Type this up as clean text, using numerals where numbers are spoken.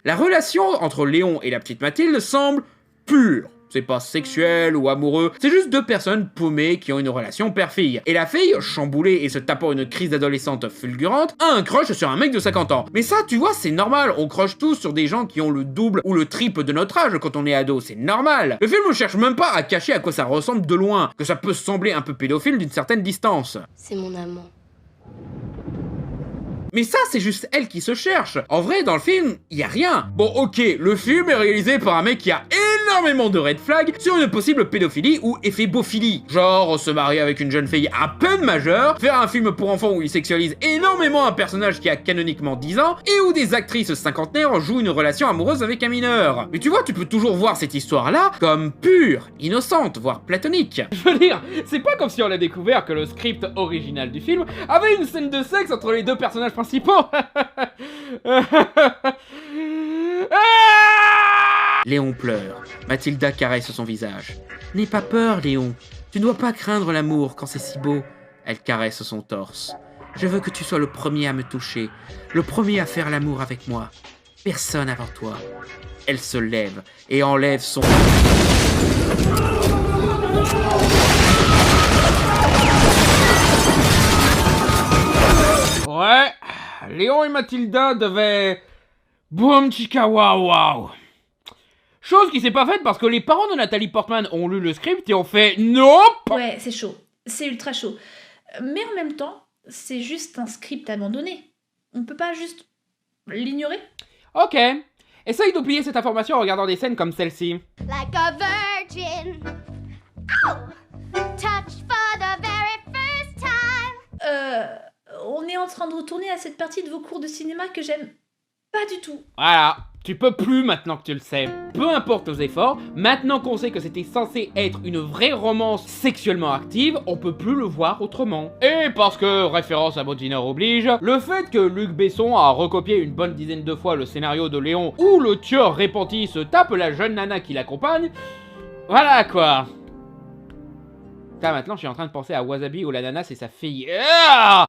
La relation entre Léon et la petite Mathilde semble pure. C'est pas sexuel ou amoureux, c'est juste deux personnes paumées qui ont une relation père-fille. Et la fille, chamboulée et se tapant une crise d'adolescente fulgurante, a un crush sur un mec de 50 ans. Mais ça, tu vois, c'est normal, on crush tous sur des gens qui ont le double ou le triple de notre âge quand on est ado, c'est normal. Le film ne cherche même pas à cacher à quoi ça ressemble de loin, que ça peut sembler un peu pédophile d'une certaine distance. C'est mon amant. Mais ça, c'est juste elle qui se cherche. En vrai, dans le film, y a rien. Bon, ok, le film est réalisé par un mec qui a énormément de red flags sur une possible pédophilie ou ephébophilie. Genre, se marier avec une jeune fille à peine majeure, faire un film pour enfants où il sexualise énormément un personnage qui a canoniquement 10 ans, et où des actrices cinquantenaires jouent une relation amoureuse avec un mineur. Mais tu vois, tu peux toujours voir cette histoire-là comme pure, innocente, voire platonique. Je veux dire, c'est pas comme si on a découvert que le script original du film avait une scène de sexe entre les deux personnages principaux. Léon pleure. Mathilda caresse son visage. N'aie pas peur, Léon. Tu ne dois pas craindre l'amour quand c'est si beau. Elle caresse son torse. Je veux que tu sois le premier à me toucher, le premier à faire l'amour avec moi. Personne avant toi. Elle se lève et enlève son... Ouais, Léon et Mathilda devaient... Boum chica waouh waouh. Chose qui s'est pas faite parce que les parents de Nathalie Portman ont lu le script et ont fait NOPE. Ouais, c'est chaud. C'est ultra chaud. Mais en même temps, c'est juste un script abandonné. On peut pas juste l'ignorer. Ok, essaye d'oublier cette information en regardant des scènes comme celle-ci. Like a virgin. Ow! Touch for the very first time. On est en train de retourner à cette partie de vos cours de cinéma que j'aime pas du tout. Voilà, tu peux plus maintenant que tu le sais. Peu importe nos efforts, maintenant qu'on sait que c'était censé être une vraie romance sexuellement active, on peut plus le voir autrement. Et parce que, référence à Bodiner oblige, le fait que Luc Besson a recopié une bonne dizaine de fois le scénario de Léon où le tueur repenti se tape la jeune nana qui l'accompagne, voilà quoi. Putain, maintenant je suis en train de penser à Wasabi où la nana c'est sa fille. Ah